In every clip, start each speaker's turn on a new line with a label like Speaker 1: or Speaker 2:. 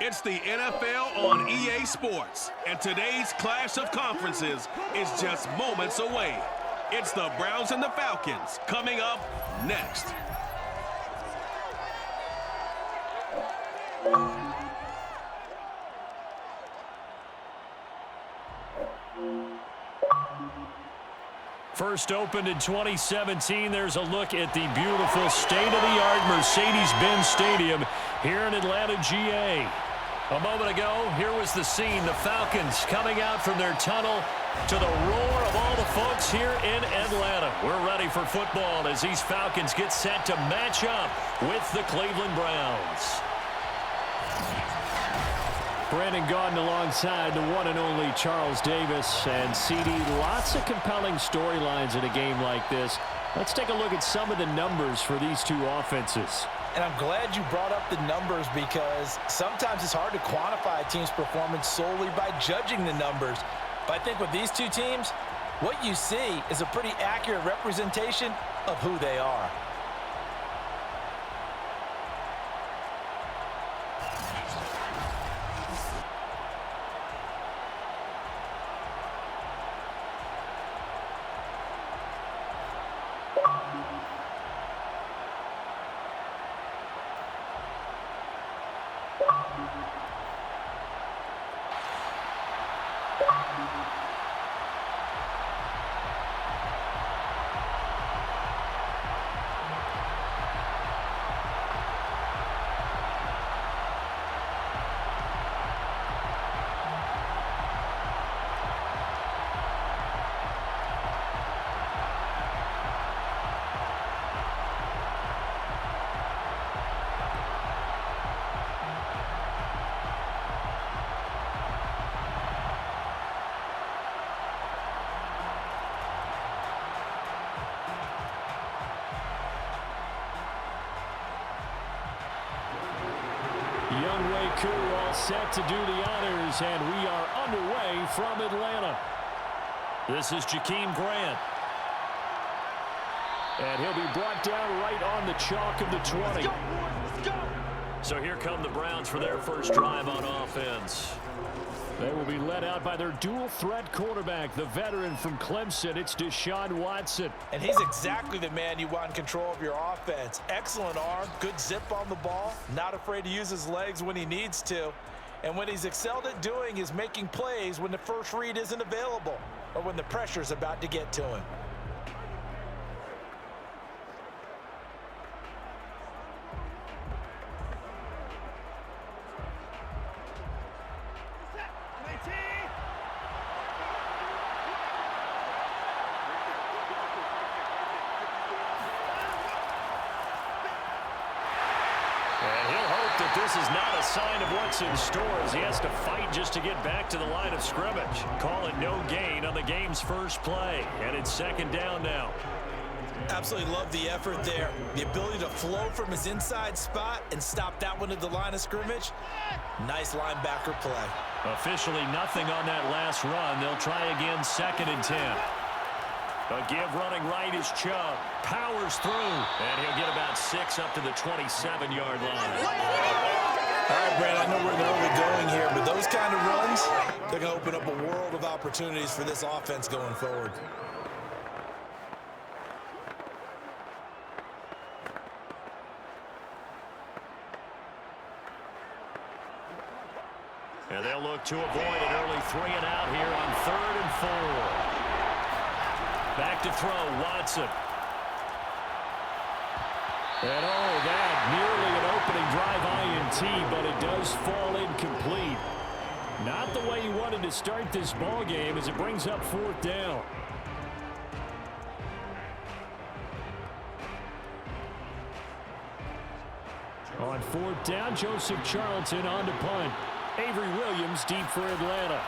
Speaker 1: It's the NFL on EA Sports, and today's clash of conferences is just moments away. It's the Browns and the Falcons coming up next.
Speaker 2: First opened in 2017, there's a look at the beautiful state-of-the-art Mercedes-Benz Stadium here in Atlanta, GA. A moment ago, here was the scene. The Falcons coming out from their tunnel to the roar of all the folks here in Atlanta. We're ready for football as these Falcons get set to match up with the Cleveland Browns. Brandon Gaudin alongside the one and only Charles Davis. And CD, lots of compelling storylines in a game like this. Let's take a look at some of the numbers for these two offenses.
Speaker 3: And I'm glad you brought up the numbers because sometimes it's hard to quantify a team's performance solely by judging the numbers. But I think with these two teams, what you see is a pretty accurate representation of who they are.
Speaker 2: All set to do the honors, and we are underway from Atlanta. This is Jakeem Grant. And he'll be brought down right on the chalk of the 20. Let's go, let's go. So here come the Browns for their first drive on offense. They will be led out by their dual-threat quarterback, the veteran from Clemson. It's Deshaun Watson.
Speaker 3: And he's exactly the man you want in control of your offense. Excellent arm, good zip on the ball, not afraid to use his legs when he needs to. And what he's excelled at doing is making plays when the first read isn't available or when the pressure's about to get to him.
Speaker 2: This is not a sign of what's in store as he has to fight just to get back to the line of scrimmage. Call it no gain on the game's first play, and it's second down now.
Speaker 3: Absolutely love the effort there. The ability to flow from his inside spot and stop that one at the line of scrimmage. Nice linebacker play.
Speaker 2: Officially nothing on that last run. They'll try again, 2nd and 10. A give running right is Chubb. Powers through. And he'll get about 6 up to the 27-yard line.
Speaker 3: All right, Brad, I know we're in the early going here, but those kind of runs, they're going to open up a world of opportunities for this offense going forward.
Speaker 2: And they'll look to avoid an early 3-and-out here on 3rd and 4. Back to throw, Watson. And that nearly an opening drive INT, but it does fall incomplete. Not the way you wanted to start this ball game as it brings up 4th down. On 4th down, Joseph Charlton on to punt. Avery Williams deep for Atlanta.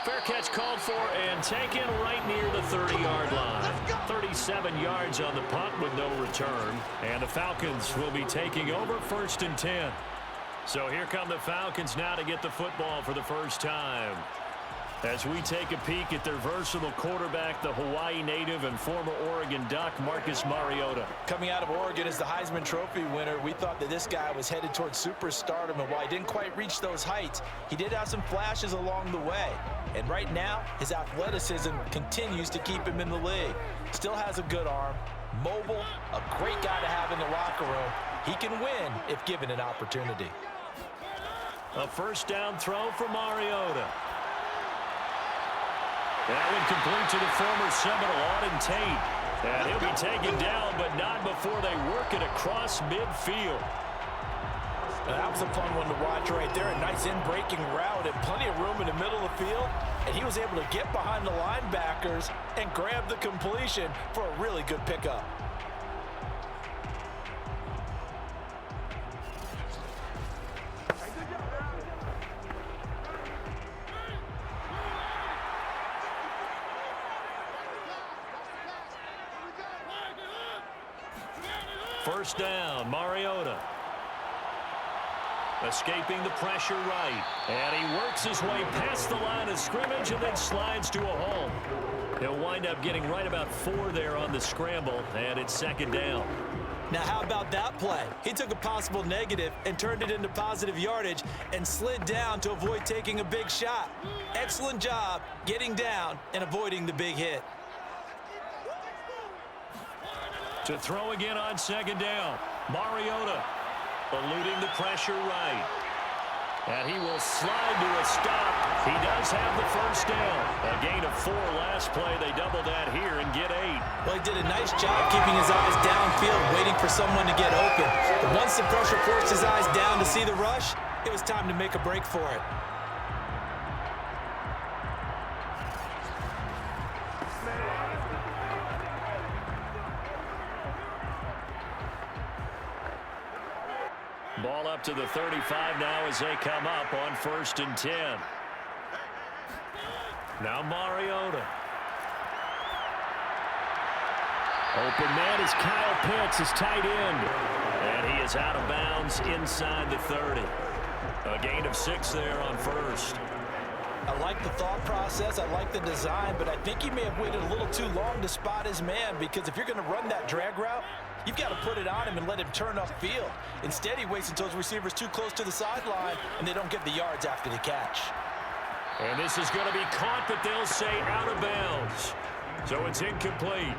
Speaker 2: Fair catch called for and taken right near the 30-yard line. 37 yards on the punt with no return. And the Falcons will be taking over 1st and 10. So here come the Falcons now to get the football for the first time. As we take a peek at their versatile quarterback, the Hawaii native and former Oregon Duck, Marcus Mariota.
Speaker 3: Coming out of Oregon as the Heisman Trophy winner, we thought that this guy was headed towards superstardom, and while he didn't quite reach those heights, he did have some flashes along the way. And right now, his athleticism continues to keep him in the league. Still has a good arm, mobile, a great guy to have in the locker room. He can win if given an opportunity.
Speaker 2: A first down throw for Mariota. That would complete to the former Seminole, Auden Tate. And he'll be taken down, but not before they work it across midfield.
Speaker 3: That was a fun one to watch right there. A nice in-breaking route and plenty of room in the middle of the field. And he was able to get behind the linebackers and grab the completion for a really good pickup.
Speaker 2: First down, Mariota. Escaping the pressure right. And he works his way past the line of scrimmage and then slides to a hole. He'll wind up getting right about 4 there on the scramble, and it's second down.
Speaker 3: Now, how about that play? He took a possible negative and turned it into positive yardage and slid down to avoid taking a big shot. Excellent job getting down and avoiding the big hit.
Speaker 2: To throw again on second down. Mariota eluding the pressure right. And he will slide to a stop. He does have the first down. A gain of 4 last play. They double that here and get 8.
Speaker 3: Well, he did a nice job keeping his eyes downfield, waiting for someone to get open. But once the pressure forced his eyes down to see the rush, it was time to make a break for it.
Speaker 2: Ball up to the 35 now as they come up on 1st and 10. Now Mariota. Open man is Kyle Pitts, his tight end. And he is out of bounds inside the 30. A gain of 6 there on 1st.
Speaker 3: I like the thought process, I like the design, but I think he may have waited a little too long to spot his man, because if you're going to run that drag route, you've got to put it on him and let him turn upfield. Instead, he waits until his receiver's too close to the sideline, and they don't get the yards after the catch.
Speaker 2: And this is going to be caught, but they'll say out of bounds. So it's incomplete.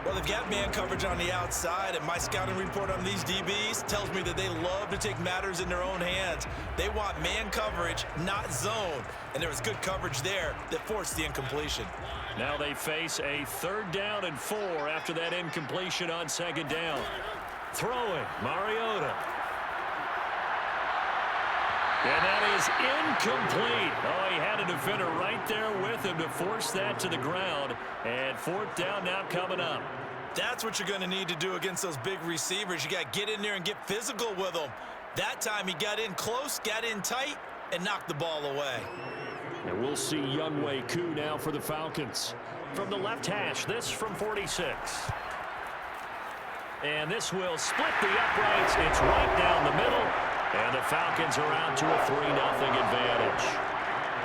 Speaker 3: Well, they've got man coverage on the outside, and my scouting report on these DBs tells me that they love to take matters in their own hands. They want man coverage, not zone. And there was good coverage there that forced the incompletion.
Speaker 2: Now they face a 3rd down and 4 after that incompletion on 2nd down. Throwing, Mariota. And that is incomplete. Oh, he had a defender right there with him to force that to the ground. And 4th down now coming up.
Speaker 3: That's what you're going to need to do against those big receivers. You got to get in there and get physical with them. That time he got in close, got in tight, and knocked the ball away.
Speaker 2: And we'll see Younghoe Koo now for the Falcons. From the left hash, this from 46. And this will split the uprights. It's right down the middle. And the Falcons are out to a 3-0 advantage.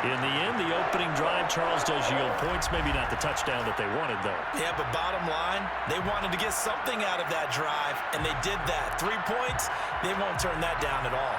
Speaker 2: In the end, the opening drive, Charles, does yield points. Maybe not the touchdown that they wanted, though.
Speaker 3: Yeah, but bottom line, they wanted to get something out of that drive, and they did that. 3 points, they won't turn that down at all.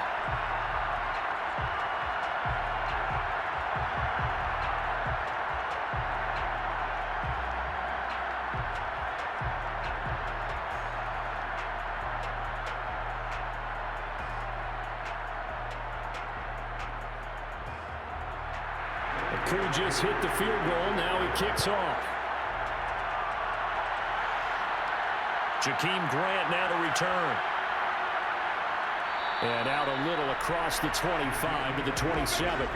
Speaker 2: Koo just hit the field goal. Now he kicks off. Jakeem Grant now to return. And out a little across the 25 to the 27.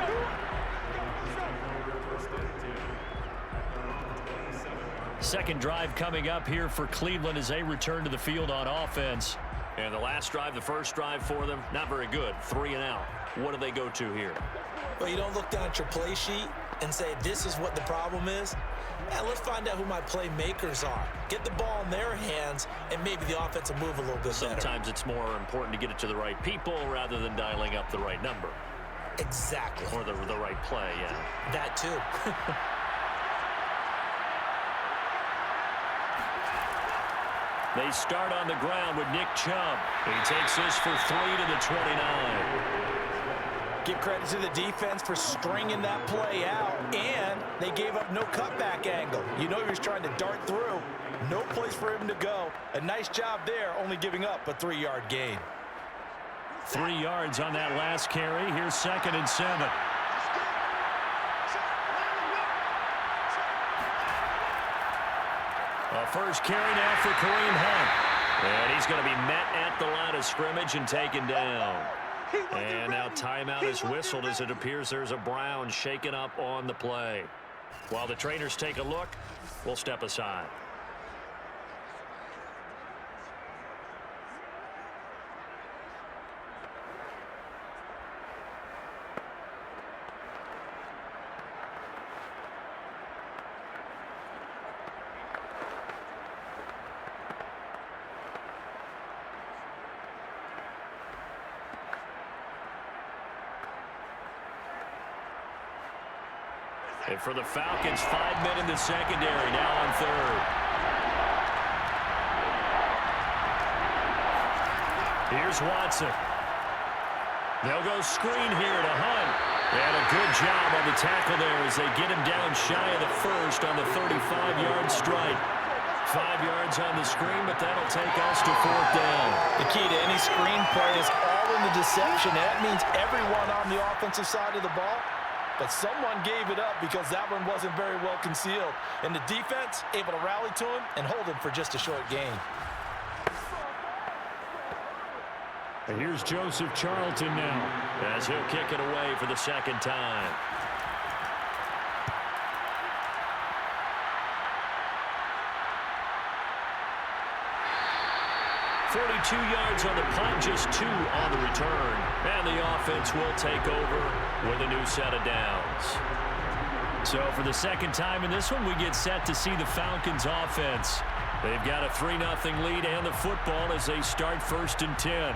Speaker 2: Second drive coming up here for Cleveland as they return to the field on offense. And the last drive, the first drive for them, not very good. 3 and out. What do they go to here?
Speaker 3: Well, you don't look down at your play sheet and say, this is what the problem is. Yeah, let's find out who my playmakers are. Get the ball in their hands, and maybe the offense will move a little bit better.
Speaker 2: Sometimes it's more important to get it to the right people rather than dialing up the right number.
Speaker 3: Exactly.
Speaker 2: Or the right play, yeah.
Speaker 3: That too.
Speaker 2: They start on the ground with Nick Chubb. He takes this for 3 to the 29.
Speaker 3: Give credit to the defense for stringing that play out, and they gave up no cutback angle. You know he was trying to dart through. No place for him to go. A nice job there, only giving up a 3-yard gain.
Speaker 2: 3 yards on that last carry. Here's 2nd and 7. A first carry now for Kareem Hunt. And he's going to be met at the line of scrimmage and taken down. And now timeout is whistled as it appears there's a Brown shaken up on the play. While the trainers take a look, we'll step aside. And for the Falcons, 5 men in the secondary, now on 3rd. Here's Watson. They'll go screen here to Hunt. And a good job on the tackle there as they get him down shy of the first on the 35-yard strike. 5 yards on the screen, but that'll take us to 4th down.
Speaker 3: The key to any screen play is all in the deception. And that means everyone on the offensive side of the ball. But someone gave it up because that one wasn't very well concealed. And the defense able to rally to him and hold him for just a short gain.
Speaker 2: And here's Joseph Charlton now as he'll kick it away for the 2nd time. .42 yards on the punt, just 2 on the return. And the offense will take over with a new set of downs. So for the 2nd time in this one, we get set to see the Falcons offense. They've got a 3-0 lead and the football as they start 1st and 10.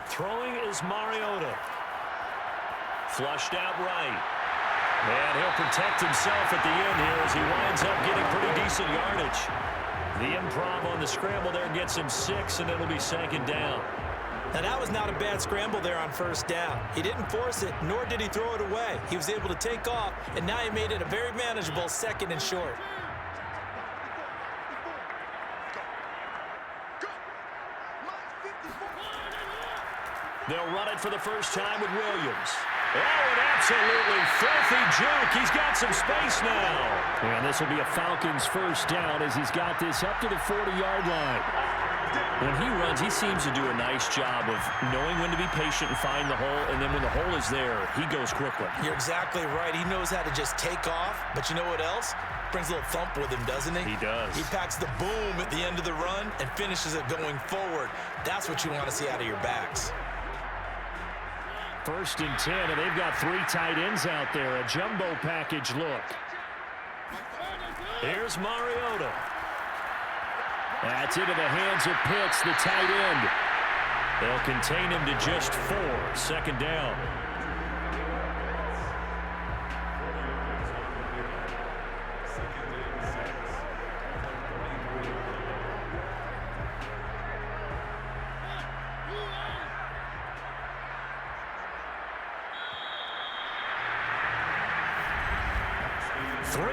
Speaker 2: Throwing is Mariota. Flushed out right. And he'll protect himself at the end here as he winds up getting pretty decent yardage. The improv on the scramble there gets him 6, and it'll be 2nd down.
Speaker 3: Now, that was not a bad scramble there on 1st down. He didn't force it, nor did he throw it away. He was able to take off, and now he made it a very manageable 2nd and short.
Speaker 2: They'll run it for the first time with Williams. Oh, an absolutely filthy juke. He's got some space now. And this will be a Falcons 1st down as he's got this up to the 40-yard line. When he runs, he seems to do a nice job of knowing when to be patient and find the hole, and then when the hole is there, he goes quickly.
Speaker 3: You're exactly right. He knows how to just take off, but you know what else? Brings a little thump with him, doesn't he?
Speaker 2: He does.
Speaker 3: He packs the boom at the end of the run and finishes it going forward. That's what you want to see out of your backs.
Speaker 2: 1st and 10, and they've got 3 tight ends out there. A jumbo package look. Here's Mariota. That's into the hands of Pitts, the tight end. They'll contain him to just 4. 2nd down.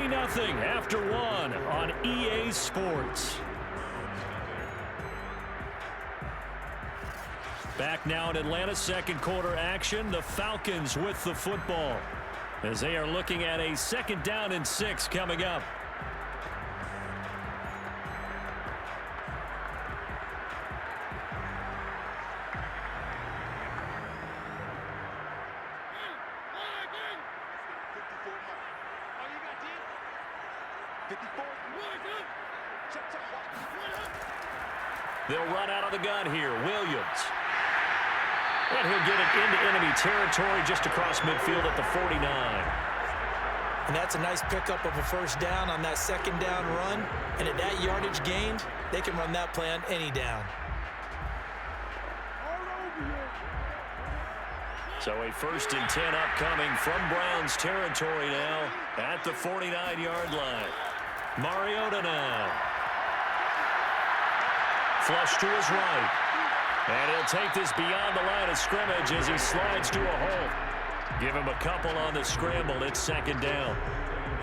Speaker 2: Nothing after 1 on EA Sports. Back now in Atlanta, 2nd quarter action. The Falcons with the football as they are looking at a 2nd down and 6 coming up. They'll run out of the gun here. Williams. And he'll get it into enemy territory just across midfield at the 49.
Speaker 3: And that's a nice pickup of a first down on that second down run. And at that yardage gained, they can run that play on any down.
Speaker 2: So a 1st and 10 upcoming from Browns territory now at the 49-yard line. Mariota now. Flush to his right. And he'll take this beyond the line of scrimmage as he slides to a hole. Give him a couple on the scramble. It's 2nd down.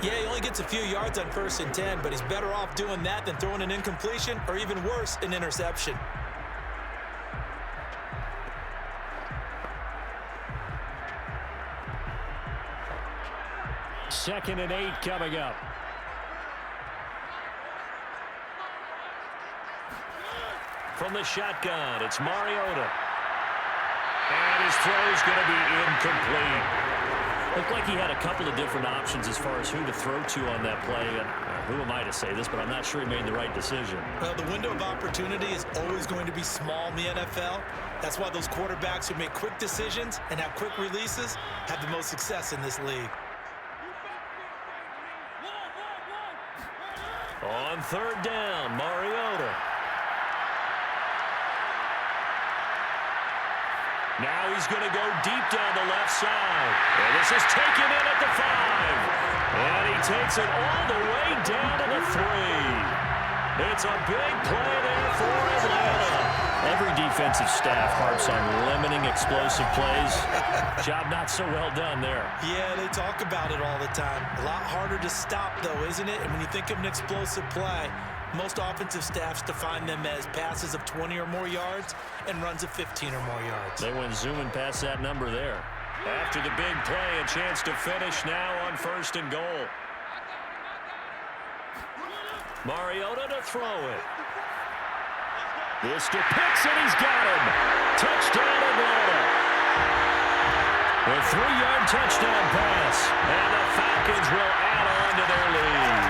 Speaker 3: Yeah, he only gets a few yards on 1st and 10, but he's better off doing that than throwing an incompletion or even worse, an interception.
Speaker 2: Second and 8 coming up. From the shotgun, it's Mariota. And his throw is going to be incomplete. Looked like he had a couple of different options as far as who to throw to on that play. And who am I to say this, but I'm not sure he made the right decision.
Speaker 3: Well, the window of opportunity is always going to be small in the NFL. That's why those quarterbacks who make quick decisions and have quick releases have the most success in this league.
Speaker 2: On 3rd down, Mariota. Now he's going to go deep down the left side. And this is taken in at the 5. And he takes it all the way down to the 3. It's a big play there for Atlanta. Every defensive staff harps on limiting explosive plays. Job not so well done there.
Speaker 3: Yeah, they talk about it all the time. A lot harder to stop, though, isn't it? And when you think of an explosive play, most offensive staffs define them as passes of 20 or more yards and runs of 15 or more yards.
Speaker 2: They went zooming past that number there. After the big play, a chance to finish now on 1st and goal. Mariota to throw it. This to Pitts, and he's got him. Touchdown, Atlanta. A 3-yard touchdown pass. And the Falcons will add on to their lead.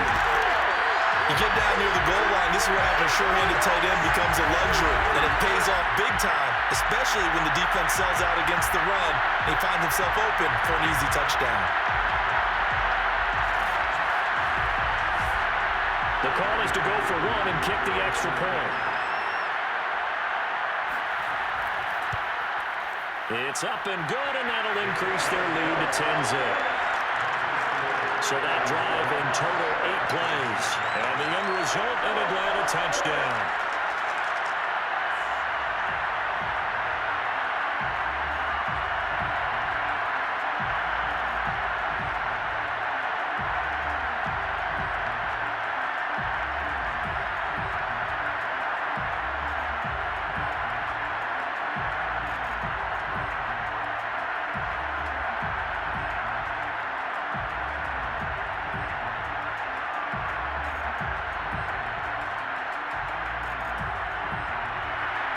Speaker 3: You get down near the goal line, this is where having a sure-handed tight end becomes a luxury, and it pays off big time, especially when the defense sells out against the run, and he finds himself open for an easy touchdown.
Speaker 2: The call is to go for 1 and kick the extra point. It's up and good, and that'll increase their lead to 10-zip. So that drive in total 8 plays. And the end result, an Atlanta touchdown.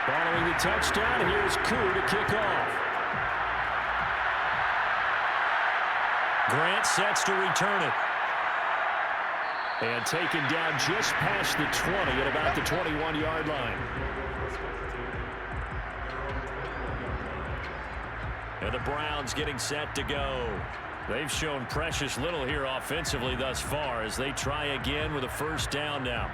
Speaker 2: Following the touchdown, here's Koo to kick off. Grant sets to return it. And taken down just past the 20 at about the 21-yard line. And the Browns getting set to go. They've shown precious little here offensively thus far as they try again with a 1st down now.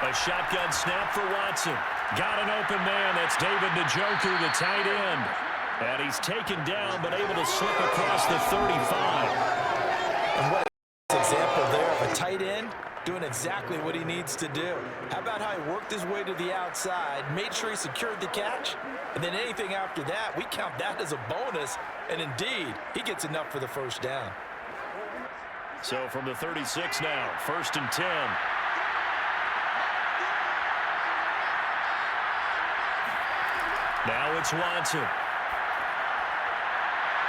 Speaker 2: A shotgun snap for Watson. Got an open man. That's David Njoku, the tight end. And he's taken down, but able to slip across the 35.
Speaker 3: And what an example there of a tight end doing exactly what he needs to do. How about how he worked his way to the outside, made sure he secured the catch, and then anything after that, we count that as a bonus. And indeed, he gets enough for the 1st down.
Speaker 2: So from the 36 now, 1st and 10. Now it's Watson.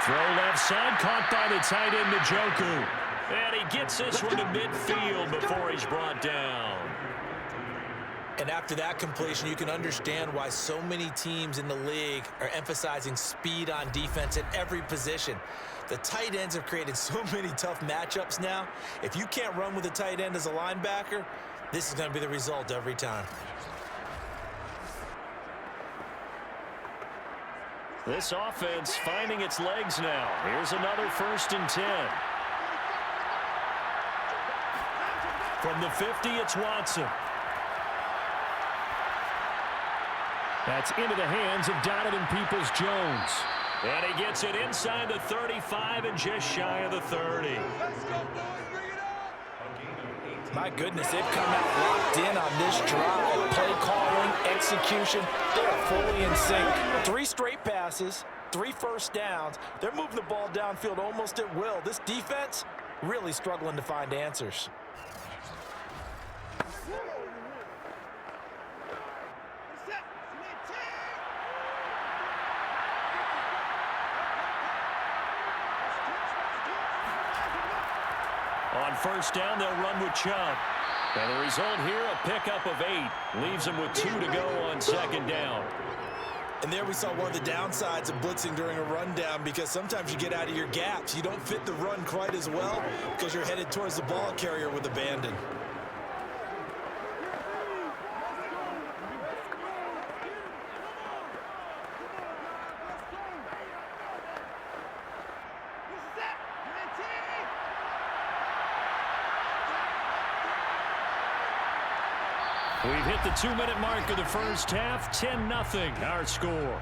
Speaker 2: Throw left side, caught by the tight end, Njoku. And he gets this one to midfield before he's brought down.
Speaker 3: And after that completion, you can understand why so many teams in the league are emphasizing speed on defense at every position. The tight ends have created so many tough matchups now. If you can't run with a tight end as a linebacker, this is going to be the result every time.
Speaker 2: This offense finding its legs now. Here's another 1st and 10. From the 50, it's Watson. That's into the hands of Donovan Peoples-Jones. And he gets it inside the 35 and just shy of the 30.
Speaker 3: My goodness, they've come out locked in on this drive. Play calling, execution, they're fully in sync. 3 straight passes, 3 first downs. They're moving the ball downfield almost at will. This defense really struggling to find answers.
Speaker 2: On 1st down, they'll run with Chubb. And the result here, a pickup of 8. Leaves them with 2 to go on 2nd down.
Speaker 3: And there we saw one of the downsides of blitzing during a rundown, because sometimes you get out of your gaps. You don't fit the run quite as well because you're headed towards the ball carrier with abandon.
Speaker 2: We've hit the 2-minute mark of the first half. 10-0 our score.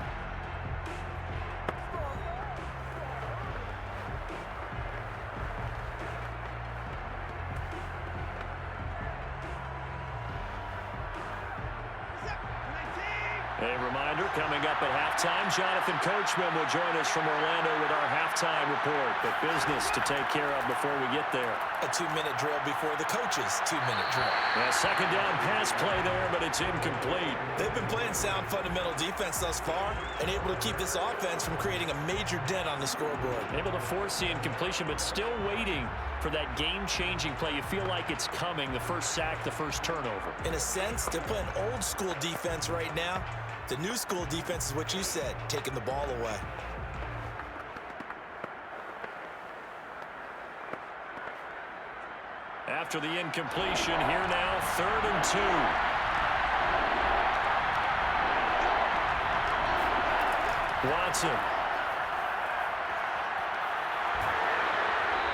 Speaker 2: A reminder, coming up at halftime, Jonathan Coachman will join us from Orlando with our halftime report. But business to take care of before we get there.
Speaker 3: A 2-minute drill before the coach's 2-minute drill.
Speaker 2: A 2nd down pass play there, but it's incomplete.
Speaker 3: They've been playing sound fundamental defense thus far and able to keep this offense from creating a major dent on the scoreboard.
Speaker 2: Able to force the incompletion, but still waiting for that game-changing play. You feel like it's coming, the first sack, the first turnover.
Speaker 3: In a sense, they're playing old-school defense right now. The new school defense is what you said, taking the ball away.
Speaker 2: After the incompletion, here now, 3rd and 2. Watson.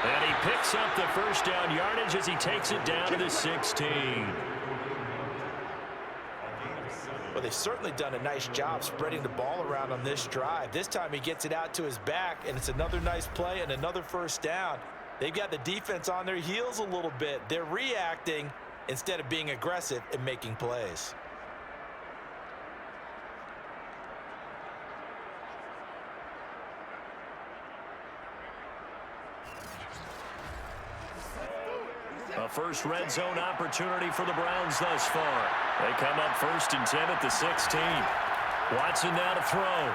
Speaker 2: And he picks up the first down yardage as he takes it down to the 16.
Speaker 3: Well, they've certainly done a nice job spreading the ball around on this drive. This time he gets it out to his back, and it's another nice play and another 1st down. They've got the defense on their heels a little bit. They're reacting instead of being aggressive and making plays.
Speaker 2: A first red zone opportunity for the Browns thus far. They come up 1st and 10 at the 16. Watson now to throw.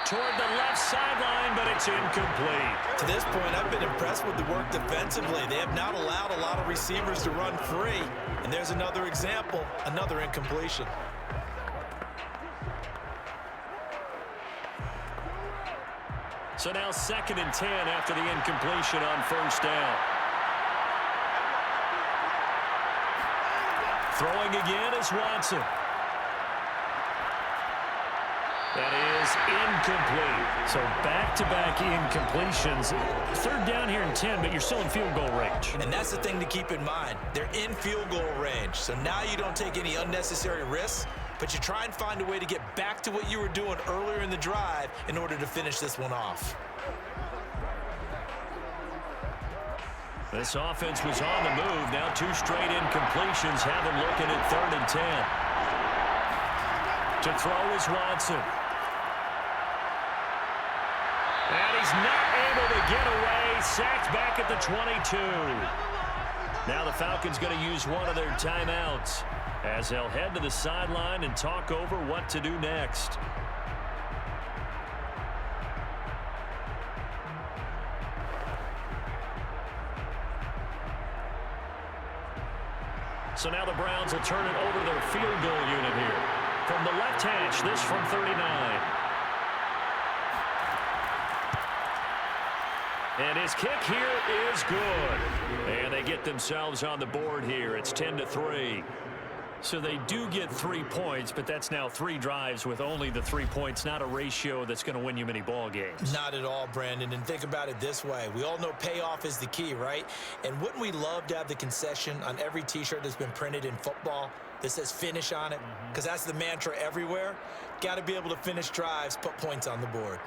Speaker 2: Toward the left sideline, but it's incomplete.
Speaker 3: To this point, I've been impressed with the work defensively. They have not allowed a lot of receivers to run free. And there's another example, another incompletion.
Speaker 2: So now 2nd and 10 after the incompletion on 1st down. Throwing again is Watson. That is incomplete. So back-to-back incompletions. 3rd down here in 10, but you're still in field goal range.
Speaker 3: And that's the thing to keep in mind. They're in field goal range. So now you don't take any unnecessary risks, but you try and find a way to get back to what you were doing earlier in the drive in order to finish this one off.
Speaker 2: This offense was on the move. Now 2 straight incompletions have them looking at 3rd and 10. To throw is Watson. And he's not able to get away. Sacked back at the 22. Now the Falcons going to use one of their timeouts as they'll head to the sideline and talk over what to do next. So now the Browns will turn it over to their field goal unit here. From the left hash, this from 39. And his kick here is good. And they get themselves on the board here. It's 10-3. So they do get 3 points, but that's now 3 drives with only the 3 points, not a ratio that's going to win you many ball games.
Speaker 3: Not at all, Brandon. And think about it this way. We all know payoff is the key, right? And wouldn't we love to have the concession on every T-shirt that's been printed in football that says finish on it? Because that's the mantra everywhere. Got to be able to finish drives, put points on the board.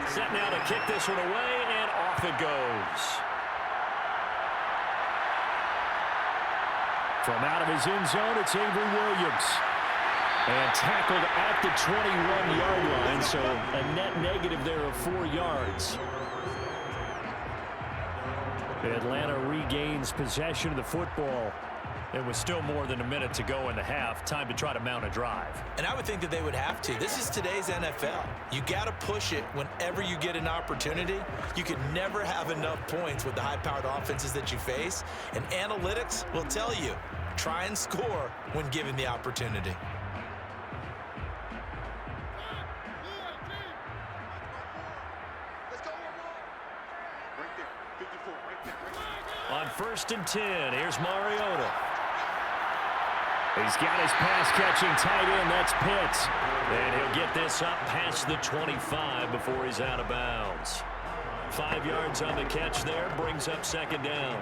Speaker 2: Set now to kick this one away, and off it goes. From out of his end zone, it's Avery Williams. And tackled at the 21-yard line, so a net negative there of 4 yards. Atlanta regains possession of the football. It was still more than a minute to go in the half. Time to try to mount a drive.
Speaker 3: And I would think that they would have to. This is today's NFL. You got to push it whenever you get an opportunity. You can never have enough points with the high-powered offenses that you face. And analytics will tell you, try and score when given the opportunity.
Speaker 2: On 1st and 10, here's Mariota. He's got his pass-catching tight end. That's Pitts. And he'll get this up past the 25 before he's out of bounds. 5 yards on the catch there. Brings up 2nd down.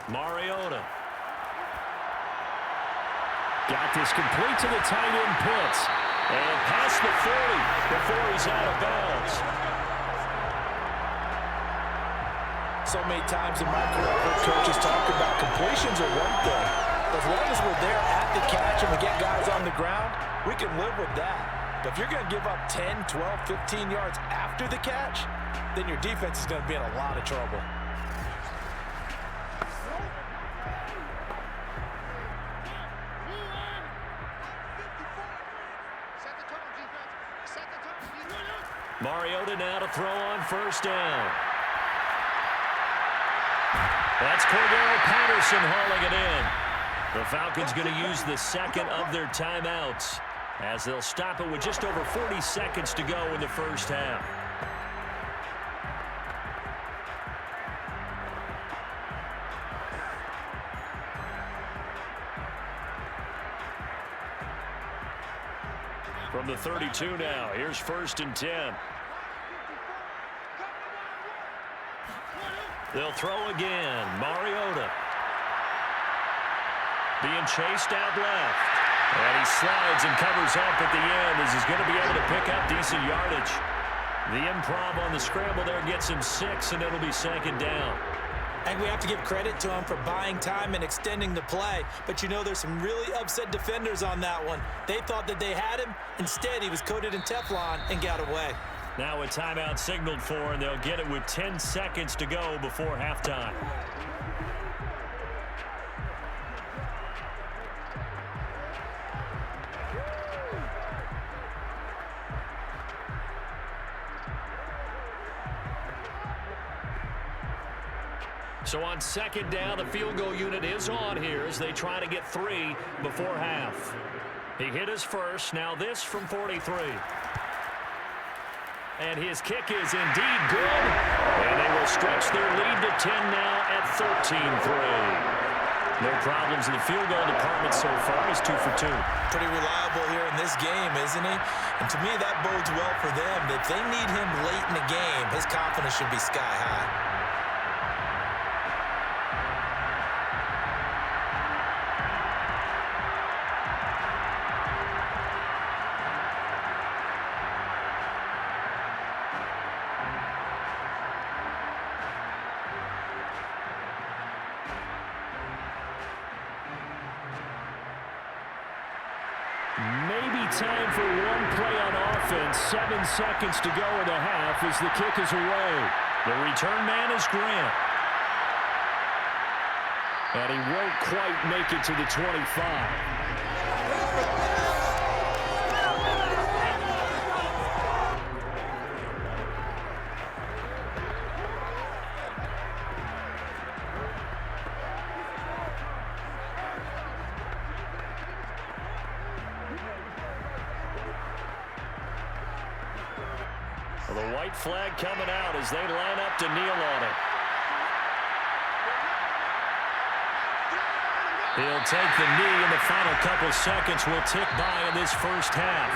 Speaker 2: Mariota. Got this complete to the tight end, Pitts. And past the 40 before he's out of bounds.
Speaker 3: So many times in my career, I've heard coaches talk about completions are one thing. As long as we're there at the catch and we get guys on the ground, we can live with that. But if you're going to give up 10, 12, 15 yards after the catch, then your defense is going to be in a lot of trouble.
Speaker 2: Mariota now to throw on 1st down. That's Cordero Patterson hauling it in. The Falcons going to use the 2nd of their timeouts as they'll stop it with just over 40 seconds to go in the 1st half. From the 32 now, here's 1st and 10. They'll throw again. Mariota. Being chased out left. And he slides and covers up at the end as he's going to be able to pick up decent yardage. The improv on the scramble there gets him 6, and it'll be 2nd down.
Speaker 3: I think we have to give credit to him for buying time and extending the play. But, you know, there's some really upset defenders on that one. They thought that they had him. Instead, he was coated in Teflon and got away.
Speaker 2: Now a timeout signaled for, and they'll get it with 10 seconds to go before halftime. So on 2nd down, the field goal unit is on here as they try to get 3 before half. He hit his first. Now this from 43. And his kick is indeed good. And they will stretch their lead to 10 now at 13-3. No problems in the field goal department so far. He's 2 for 2.
Speaker 3: Pretty reliable here in this game, isn't he? And to me, that bodes well for them. If they need him late in the game, his confidence should be sky high.
Speaker 2: time for one play on offense. 7 seconds to go in the half as the kick is away. The return man is Grant. And he won't quite make it to the 25. Well, the white flag coming out as they line up to kneel on it. He'll take the knee, and the final couple seconds will tick by in this first half.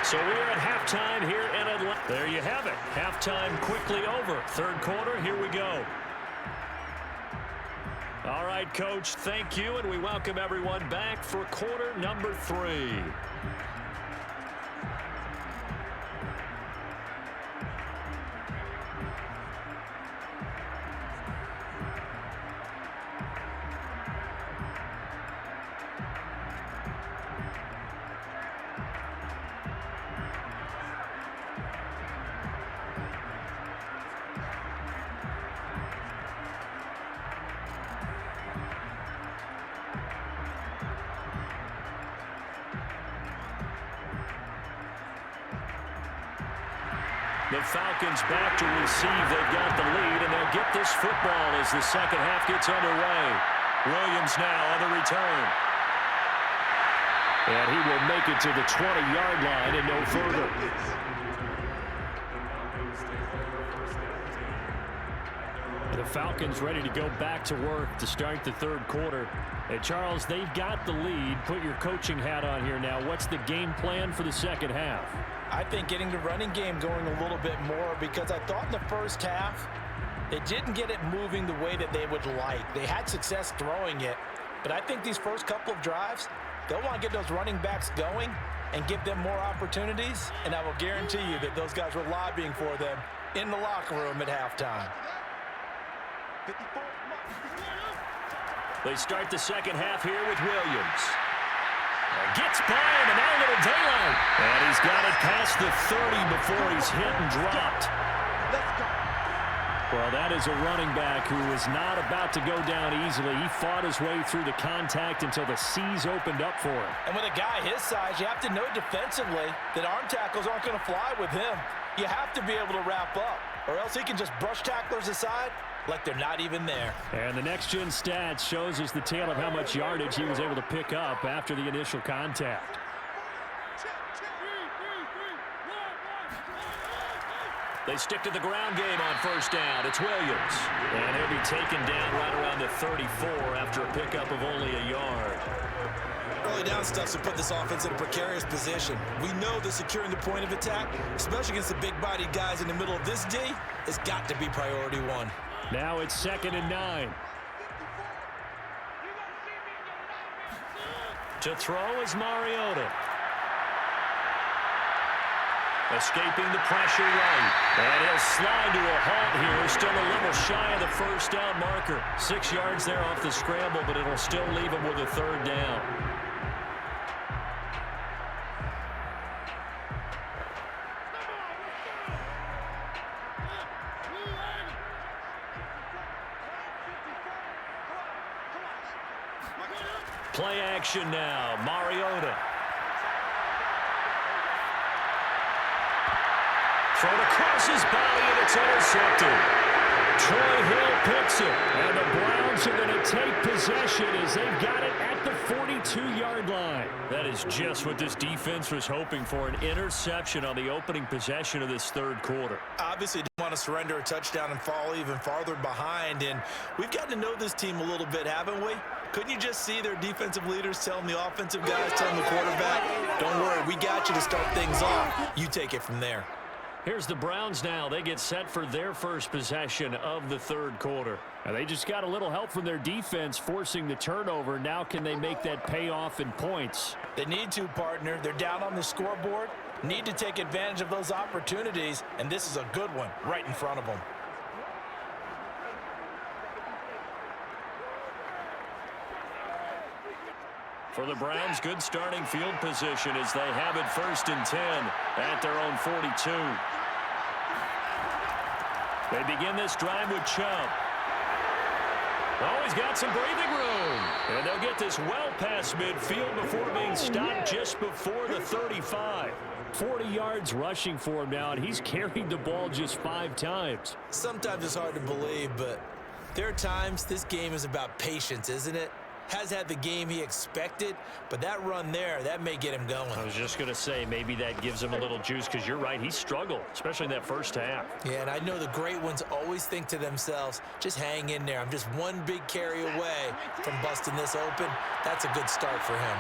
Speaker 2: So we're at halftime here in Atlanta. There you have it. Halftime quickly over. Third quarter, here we go. All right, Coach, thank you, and we welcome everyone back for quarter number 3. The Falcons back to receive. They've got the lead, and they'll get this football as the second half gets underway. Williams now on the return. And he will make it to the 20-yard line and no further. The Falcons ready to go back to work to start the third quarter. Hey, Charles, they've got the lead. Put your coaching hat on here now. What's the game plan for the second half?
Speaker 3: I think getting the running game going a little bit more, because I thought in the first half they didn't get it moving the way that they would like. They had success throwing it, but I think these first couple of drives, they'll want to get those running backs going and give them more opportunities, and I will guarantee you that those guys were lobbying for them in the locker room at halftime.
Speaker 2: They start the second half here with Williams. Gets by him, and now a little daylight. And he's got it past the 30 before he's hit and dropped. Well, that is a running back who is not about to go down easily. He fought his way through the contact until the C's opened up for him.
Speaker 3: And with a guy his size, you have to know defensively that arm tackles aren't going to fly with him. You have to be able to wrap up, or else he can just brush tacklers aside like they're not even there.
Speaker 2: And the next-gen stats shows us the tale of how much yardage he was able to pick up after the initial contact. They stick to the ground game on first down. It's Williams. And he'll be taken down right around the 34 after a pickup of only a yard.
Speaker 3: Early down stuff to put this offense in a precarious position. We know that securing the point of attack, especially against the big-bodied guys in the middle of this D, has got to be priority one.
Speaker 2: Now it's 2nd and 9. To throw is Mariota. Escaping the pressure right. And he'll slide to a halt here. Still a little shy of the first down marker. 6 yards there off the scramble, but it'll still leave him with a third down. Play action now. Mariota. Thrown across his body, and it's intercepted. Troy Hill picks it, and the Browns are going to take possession as they've got it at the 42-yard line. That is just what this defense was hoping for, an interception on the opening possession of this third quarter.
Speaker 3: Obviously, don't want to surrender a touchdown and fall even farther behind, and we've gotten to know this team a little bit, haven't we? Couldn't you just see their defensive leaders telling the offensive guys, telling the quarterback, don't worry, we got you to start things off. You take it from there.
Speaker 2: Here's the Browns now. They get set for their first possession of the third quarter. Now, they just got a little help from their defense forcing the turnover. Now can they make that pay off in points?
Speaker 3: They need to, partner. They're down on the scoreboard. Need to take advantage of those opportunities, and this is a good one right in front of them.
Speaker 2: For the Browns, good starting field position as they have it 1st and 10 at their own 42. They begin this drive with Chubb. Oh, he's got some breathing room. And they'll get this well past midfield before being stopped just before the 35. 40 yards rushing for him now, and he's carried the ball just 5 times.
Speaker 3: Sometimes it's hard to believe, but there are times this game is about patience, isn't it? Has had the game he expected, but that run there, that may get him going.
Speaker 2: I was just going to say, maybe that gives him a little juice, because you're right, he struggled, especially in that first half.
Speaker 3: Yeah, and I know the great ones always think to themselves, just hang in there. I'm just one big carry away from busting this open. That's a good start for him.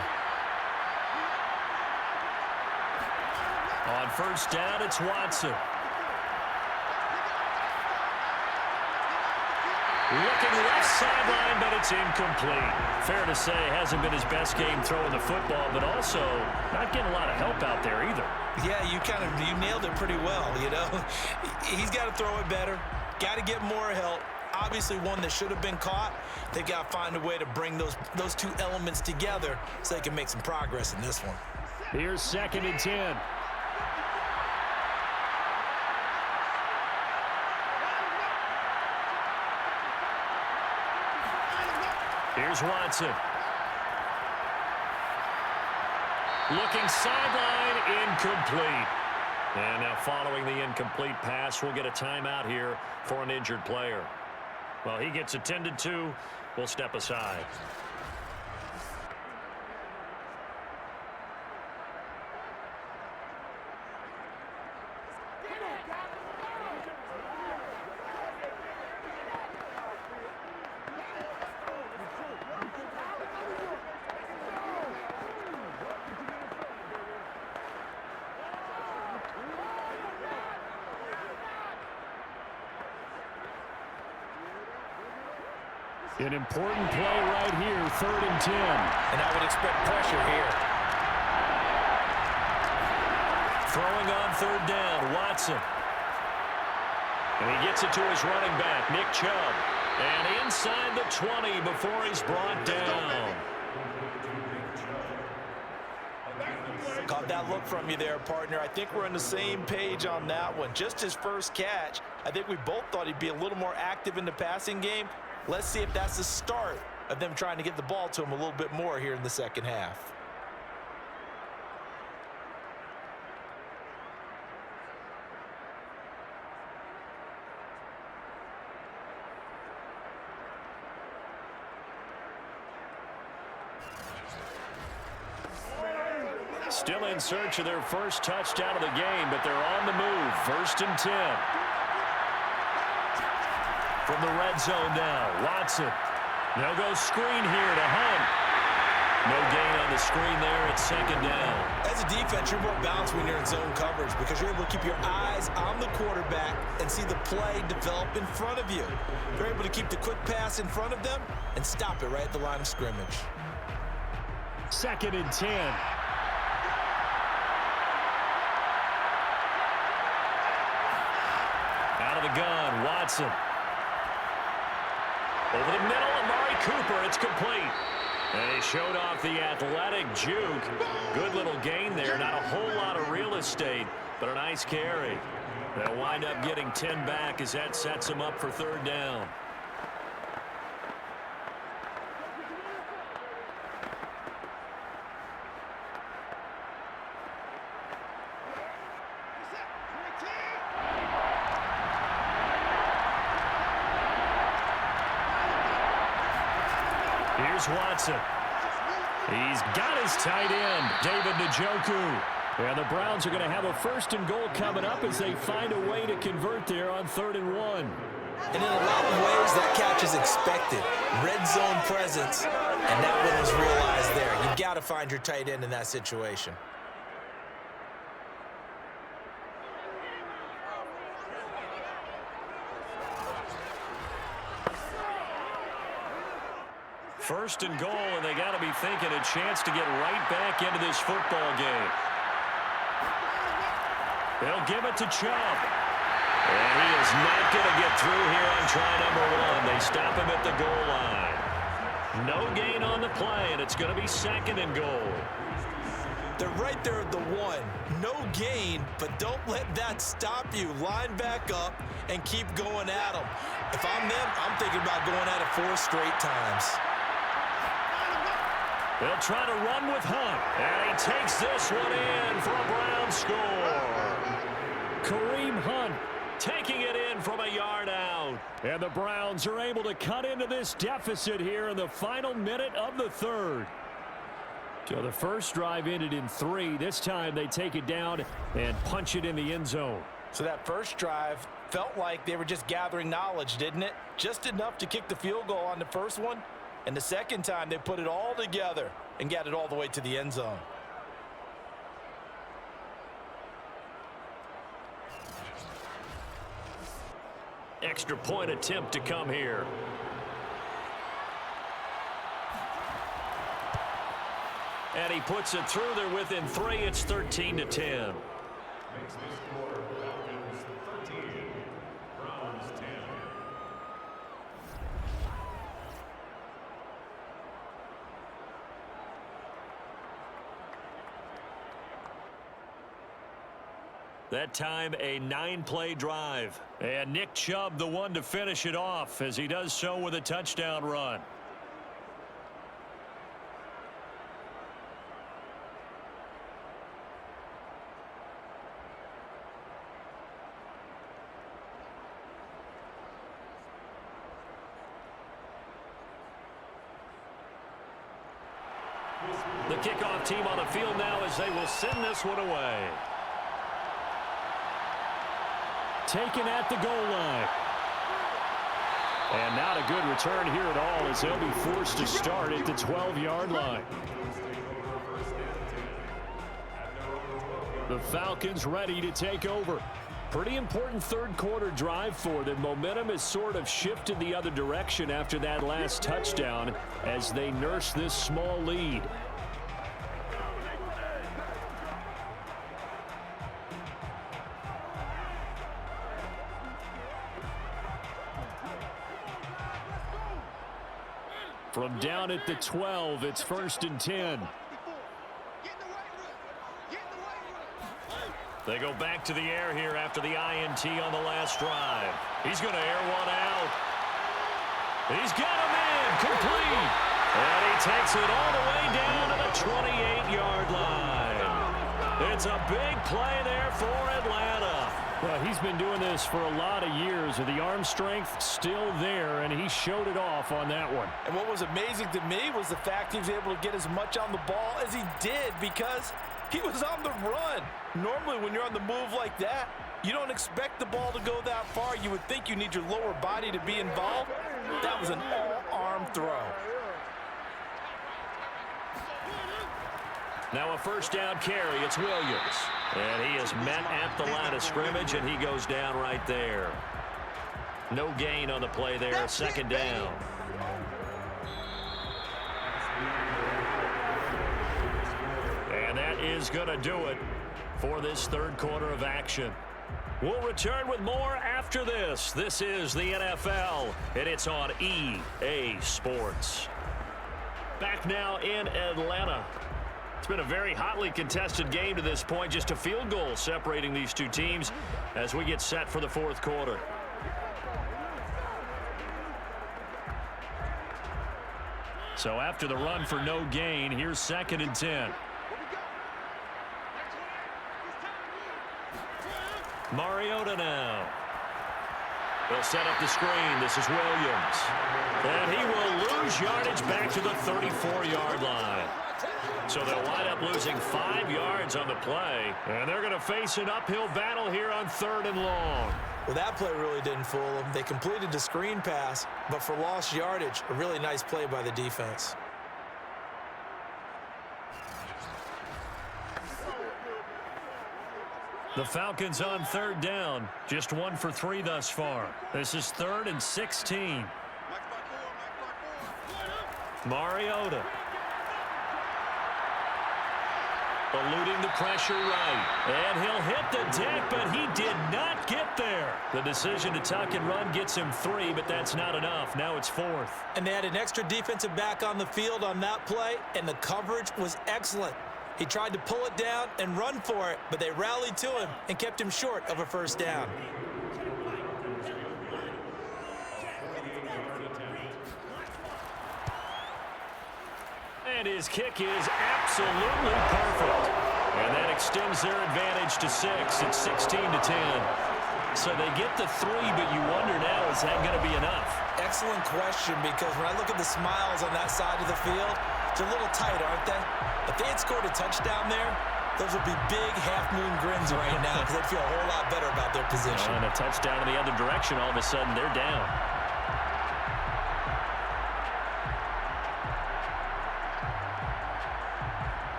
Speaker 2: On 1st down, it's Watson. Looking left sideline, but it's incomplete. Fair to say, hasn't been his best game throwing the football, but also not getting a lot of help out there either.
Speaker 3: Yeah, you nailed it pretty well, you know. He's got to throw it better. Got to get more help. Obviously one that should have been caught. They've got to find a way to bring those two elements together so they can make some progress in this one.
Speaker 2: Here's 2nd and 10. Here's Watson. Looking sideline, incomplete. And now following the incomplete pass, we'll get a timeout here for an injured player. Well, he gets attended to. We'll step aside. An important play right here, 3rd and 10.
Speaker 3: And I would expect pressure here.
Speaker 2: Throwing on 3rd down, Watson. And he gets it to his running back, Nick Chubb. And inside the 20 before he's brought down.
Speaker 3: Caught that look from you there, partner. I think we're on the same page on that one. Just his first catch, I think we both thought he'd be a little more active in the passing game. Let's see if that's the start of them trying to get the ball to him a little bit more here in the second half.
Speaker 2: Still in search of their first touchdown of the game, but they're on the move. 1st and 10. From the red zone now, Watson. They'll go screen here to Hunt. No gain on the screen there. It's 2nd down.
Speaker 3: As a defense, you're more balanced when you're in zone coverage because you're able to keep your eyes on the quarterback and see the play develop in front of you. You're able to keep the quick pass in front of them and stop it right at the line of scrimmage.
Speaker 2: 2nd and 10. Out of the gun, Watson. Over the middle, Amari Cooper, it's complete. And he showed off the athletic juke. Good little gain there, not a whole lot of real estate, but a nice carry. They'll wind up getting 10 back as that sets him up for 3rd down. Here's Watson. He's got his tight end, David Njoku. And the Browns are going to have a 1st and goal coming up as they find a way to convert there on 3rd and 1.
Speaker 3: And in a lot of ways, that catch is expected. Red zone presence, and that one was realized there. You've got to find your tight end in that situation.
Speaker 2: First and goal, and they got to be thinking a chance to get right back into this football game. They'll give it to Chubb. And he is not going to get through here on try number 1. They stop him at the goal line. No gain on the play, and it's going to be 2nd and goal.
Speaker 3: They're right there at the 1. No gain, but don't let that stop you. Line back up and keep going at them. If I'm them, I'm thinking about going at it 4 straight times.
Speaker 2: They'll try to run with Hunt, and he takes this one in for a Brown score. Kareem Hunt taking it in from a yard out. And the Browns are able to cut into this deficit here in the final minute of the 3rd. So the first drive ended in 3. This time they take it down and punch it in the end zone.
Speaker 3: So that first drive felt like they were just gathering knowledge, didn't it? Just enough to kick the field goal on the first one. And the second time they put it all together and got it all the way to the end zone.
Speaker 2: Extra point attempt to come here. And he puts it through there within 3. It's 13-10. That time a 9-play drive. And Nick Chubb the one to finish it off as he does so with a touchdown run. The kickoff team on the field now as they will send this one away. Taken at the goal line. And not a good return here at all as they'll be forced to start at the 12-yard line. The Falcons ready to take over. Pretty important third-quarter drive for them. Momentum has sort of shifted the other direction after that last touchdown as they nurse this small lead. From down at the 12, it's 1st and 10. They go back to the air here after the INT on the last drive. He's going to air one out. He's got him in, complete. And he takes it all the way down to the 28-yard line. It's a big play there for Atlanta. Well, he's been doing this for a lot of years, with the arm strength still there, and he showed it off on that one.
Speaker 3: And what was amazing to me was the fact he was able to get as much on the ball as he did because he was on the run. Normally, when you're on the move like that, you don't expect the ball to go that far. You would think you need your lower body to be involved. That was an all-arm throw.
Speaker 2: Now a first down carry. It's Williams. And he is met at the line of scrimmage, and he goes down right there. No gain on the play there. 2nd down. And that is going to do it for this third quarter of action. We'll return with more after this. This is the NFL, and it's on EA Sports. Back now in Atlanta. It's been a very hotly contested game to this point. Just a field goal separating these two teams as we get set for the fourth quarter. So after the run for no gain, here's 2nd and 10. Mariota now. They'll set up the screen. This is Williams. And he will lose yardage back to the 34-yard line. So they'll wind up losing 5 yards on the play. And they're going to face an uphill battle here on 3rd and long.
Speaker 3: Well, that play really didn't fool them. They completed the screen pass, but for lost yardage, a really nice play by the defense.
Speaker 2: The Falcons on 3rd down. Just 1 for 3 thus far. This is 3rd and 16. Eluding the pressure right. And he'll hit the deck, but he did not get there. The decision to tuck and run gets him 3, but that's not enough. Now it's 4th.
Speaker 3: And they had an extra defensive back on the field on that play, and the coverage was excellent. He tried to pull it down and run for it, but they rallied to him and kept him short of a first down.
Speaker 2: And his kick is absolutely perfect. And that extends their advantage to 6. It's 16-10. So they get the 3, but you wonder now, is that going to be enough?
Speaker 3: Excellent question, because when I look at the smiles on that side of the field, they're a little tight, aren't they? If they had scored a touchdown there, those would be big half-moon grins right now because they'd feel a whole lot better about their position.
Speaker 2: And a touchdown in the other direction, all of a sudden they're down.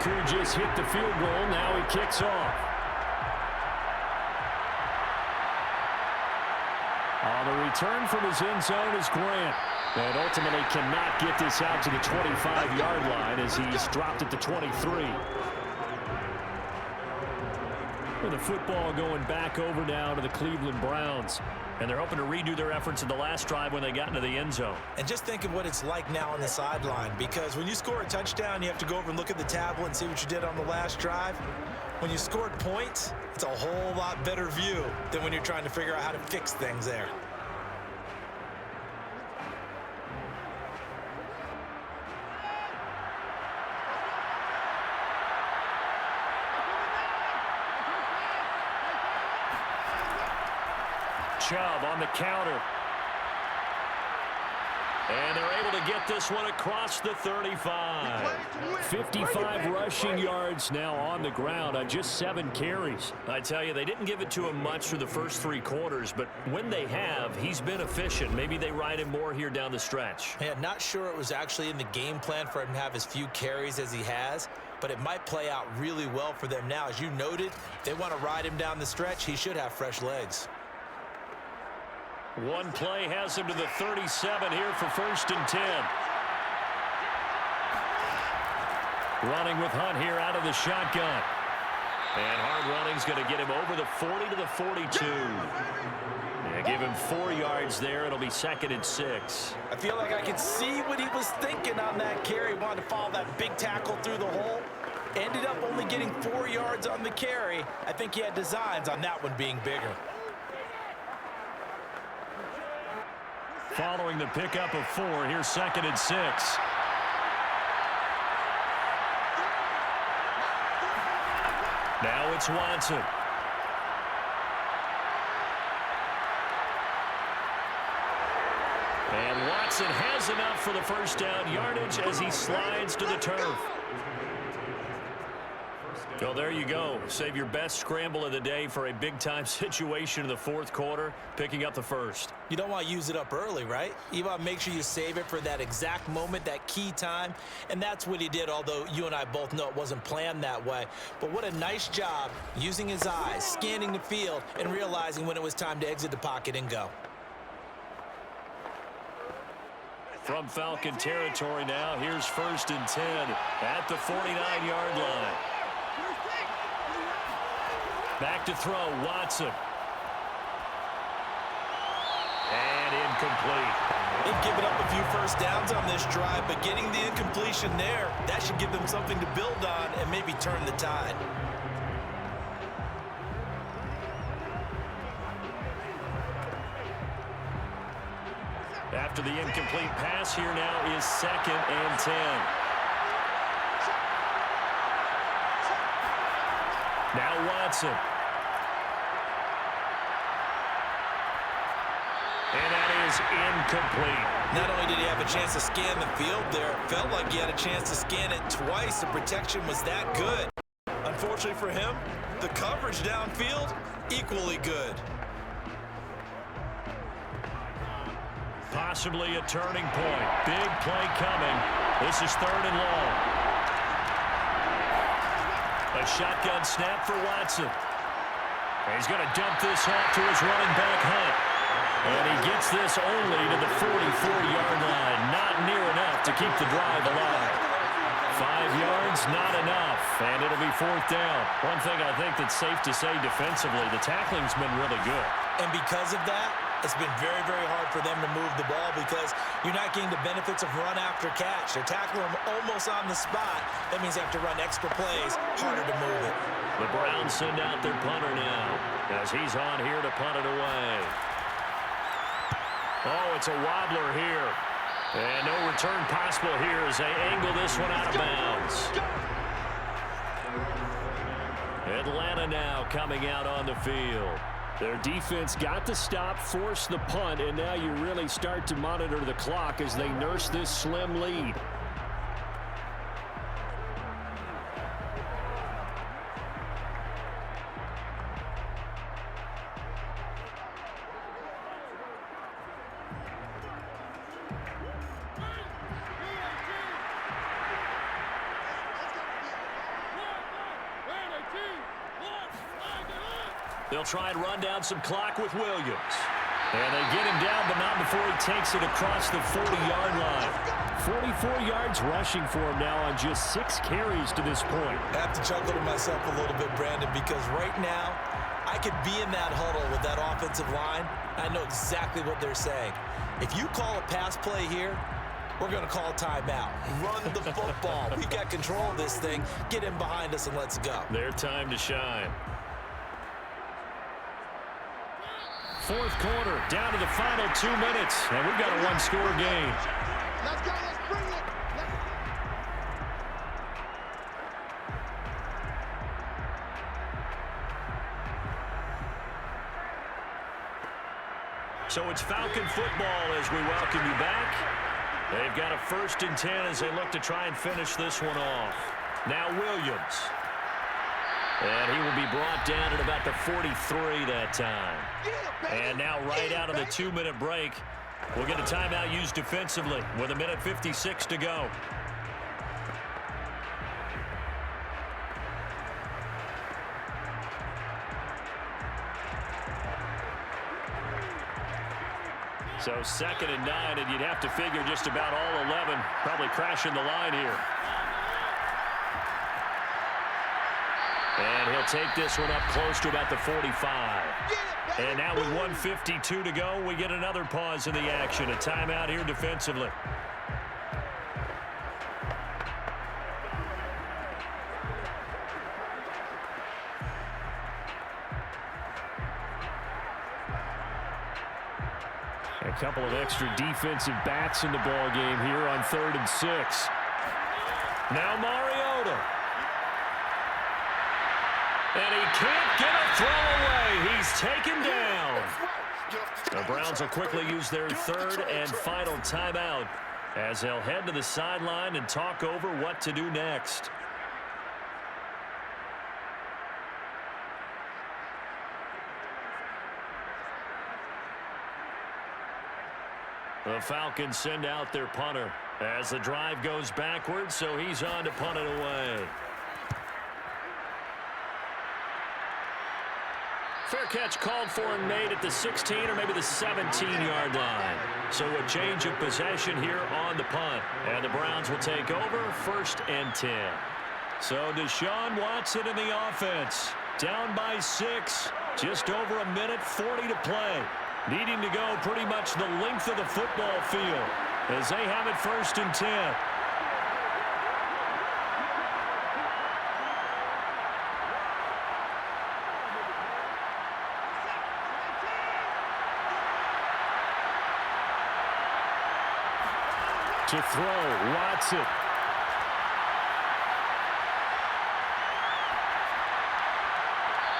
Speaker 2: Crew just hit the field goal. Now he kicks off. On the return from his end zone is Grant. And ultimately cannot get this out to the 25-yard line as he's dropped at the 23. With the football going back over now to the Cleveland Browns. And they're hoping to redo their efforts in the last drive when they got into the end zone.
Speaker 3: And just think of what it's like now on the sideline, because when you score a touchdown, you have to go over and look at the tablet and see what you did on the last drive. When you scored points, it's a whole lot better view than when you're trying to figure out how to fix things there.
Speaker 2: Chubb on the counter. And they're able to get this one across the 35. 55 rushing yards now on the ground on just 7 carries. I tell you, they didn't give it to him much through the first 3 quarters, but when they have, he's been efficient. Maybe they ride him more here down the stretch.
Speaker 3: Yeah, not sure it was actually in the game plan for him to have as few carries as he has, but it might play out really well for them now. As you noted, they want to ride him down the stretch. He should have fresh legs.
Speaker 2: One play has him to the 37 here for 1st and 10. Running with Hunt here out of the shotgun. And hard running's going to get him over the 40 to the 42. Yeah, give him 4 yards there. It'll be 2nd and 6.
Speaker 3: I feel like I could see what he was thinking on that carry. He wanted to follow that big tackle through the hole. Ended up only getting 4 yards on the carry. I think he had designs on that one being bigger.
Speaker 2: Following the pickup of 4, here's 2nd and 6. Now it's Watson. And Watson has enough for the first down yardage as he slides to the turf. Well, there you go. Save your best scramble of the day for a big-time situation in the 4th quarter, picking up the 1st.
Speaker 3: You don't want to use it up early, right? You want to make sure you save it for that exact moment, that key time, and that's what he did, although you and I both know it wasn't planned that way. But what a nice job using his eyes, scanning the field, and realizing when it was time to exit the pocket and go.
Speaker 2: From Falcon territory now, here's 1st and 10 at the 49-yard line. Back to throw, Watson. And incomplete.
Speaker 3: They've given up a few first downs on this drive, but getting the incompletion there, that should give them something to build on and maybe turn the tide.
Speaker 2: After the incomplete pass, here now is 2nd and 10. Now Watson. And that is incomplete.
Speaker 3: Not only did he have a chance to scan the field there, it felt like he had a chance to scan it twice. The protection was that good. Unfortunately for him, the coverage downfield, equally good.
Speaker 2: Possibly a turning point. Big play coming. This is 3rd and long. A shotgun snap for Watson. He's going to dump this off to his running back, Hunt. And he gets this only to the 44-yard line. Not near enough to keep the drive alive. 5 yards, not enough. And it'll be 4th down. One thing I think that's safe to say defensively, the tackling's been really good.
Speaker 3: And because of that, it's been very, very hard for them to move the ball because you're not getting the benefits of run after catch. They're tackling them almost on the spot. That means they have to run extra plays, harder to move it.
Speaker 2: The Browns send out their punter now as he's on here to punt it away. Oh, it's a wobbler here. And no return possible here as they angle this one out of bounds. Atlanta now coming out on the field. Their defense got the stop, forced the punt, and now you really start to monitor the clock as they nurse this slim lead. They'll try and run down some clock with Williams. And they get him down, but not before he takes it across the 40-yard line. 44 yards rushing for him now on just 6 carries to this point.
Speaker 3: I have to chuckle to myself a little bit, Brandon, because right now I could be in that huddle with that offensive line. I know exactly what they're saying. If you call a pass play here, we're going to call a timeout. Run the football. We've got control of this thing. Get in behind us and let's go.
Speaker 2: Their time to shine. 4th quarter, down to the final 2 minutes, and we've got a 1-score game.
Speaker 4: Let's go, let's bring it.
Speaker 2: So it's Falcon football as we welcome you back. They've got a 1st and 10 as they look to try and finish this one off. Now Williams. And he will be brought down at about the 43 that time. And now right out of the 2-minute break, we'll get a timeout used defensively with 1:56 to go. So 2nd and 9, and you'd have to figure just about all 11 probably crashing the line here. And he'll take this one up close to about the 45. And now with 1:52 to go, we get another pause in the action. A timeout here defensively. A couple of extra defensive backs in the ball game here on 3rd and 6. Now Mariota. And he can't get a throw away. He's taken down. The Browns will quickly use their 3rd and final timeout as they'll head to the sideline and talk over what to do next. The Falcons send out their punter as the drive goes backwards, so he's on to punt it away. Fair catch called for and made at the 16 or maybe the 17-yard line. So a change of possession here on the punt. And the Browns will take over 1st and 10. So Deshaun Watson in the offense. Down by 6. Just over 1:40 to play. Needing to go pretty much the length of the football field as they have it 1st and 10. To throw, Watson.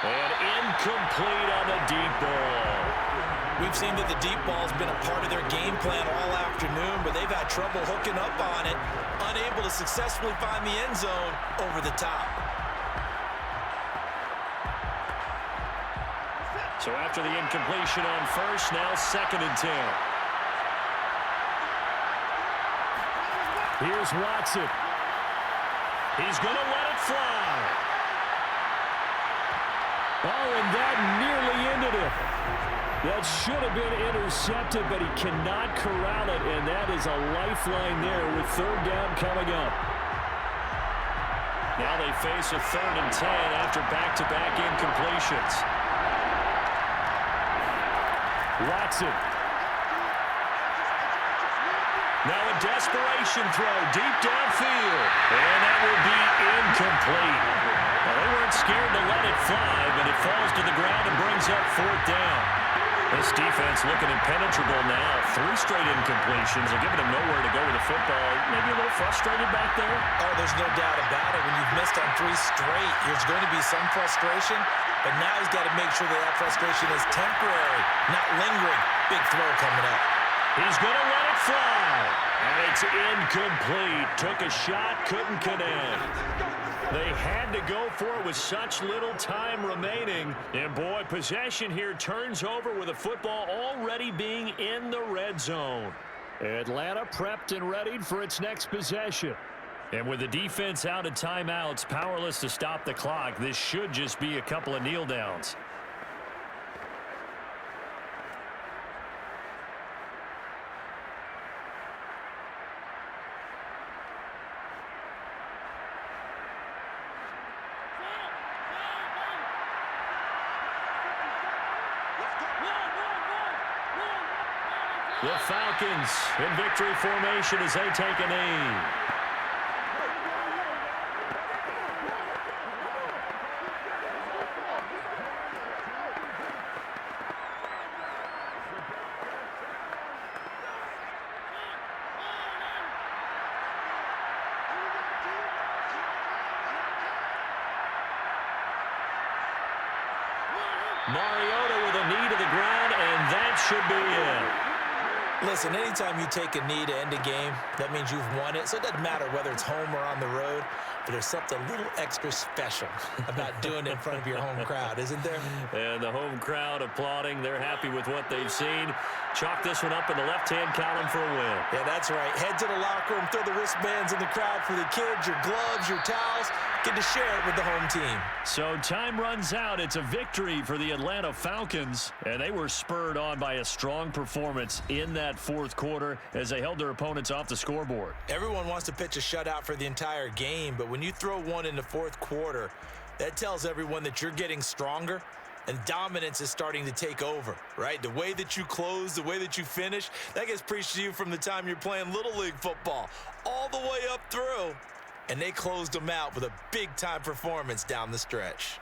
Speaker 2: And incomplete on the deep ball.
Speaker 3: We've seen that the deep ball has been a part of their game plan all afternoon, but they've had trouble hooking up on it, unable to successfully find the end zone over the top.
Speaker 2: So after the incompletion on 1st, now 2nd and 10. Here's Watson. He's going to let it fly. Oh, and that nearly ended it. That should have been intercepted, but he cannot corral it, and that is a lifeline there with third down coming up. Now they face a 3rd and 10 after back-to-back incompletions. Watson. Now a desperation throw deep downfield, and that will be incomplete. Well, they weren't scared to let it fly, but it falls to the ground and brings up 4th down. This defense looking impenetrable now. 3 straight incompletions are giving them nowhere to go with the football. Maybe a little frustrated back there.
Speaker 3: Oh, there's no doubt about it. When you've missed on 3 straight, there's going to be some frustration. But now he's got to make sure that frustration is temporary, not lingering. Big throw coming up.
Speaker 2: He's going to let it fly. And it's incomplete. Took a shot, couldn't connect. They had to go for it with such little time remaining. And, boy, possession here turns over with the football already being in the red zone. Atlanta prepped and readied for its next possession. And with the defense out of timeouts, powerless to stop the clock, this should just be a couple of kneel downs. The Falcons in victory formation as they take a knee. Mariota with a knee to the ground, and that should be it.
Speaker 3: Listen, anytime you take a knee to end a game, that means you've won it. So it doesn't matter whether it's home or on the road, but there's something a little extra special about doing it in front of your home crowd, isn't there?
Speaker 2: And the home crowd applauding. They're happy with what they've seen. Chalk this one up in the left-hand column for a win.
Speaker 3: Yeah, that's right. Head to the locker room, throw the wristbands in the crowd for the kids, your gloves, your towels. Get to share it with the home team.
Speaker 2: So time runs out. It's a victory for the Atlanta Falcons, and they were spurred on by a strong performance in that 4th quarter as they held their opponents off the scoreboard.
Speaker 3: Everyone wants to pitch a shutout for the entire game, but when you throw one in the 4th quarter, that tells everyone that you're getting stronger and dominance is starting to take over, right? The way that you close, the way that you finish, that gets preached to you from the time you're playing Little League football all the way up through. And they closed them out with a big-time performance down the stretch.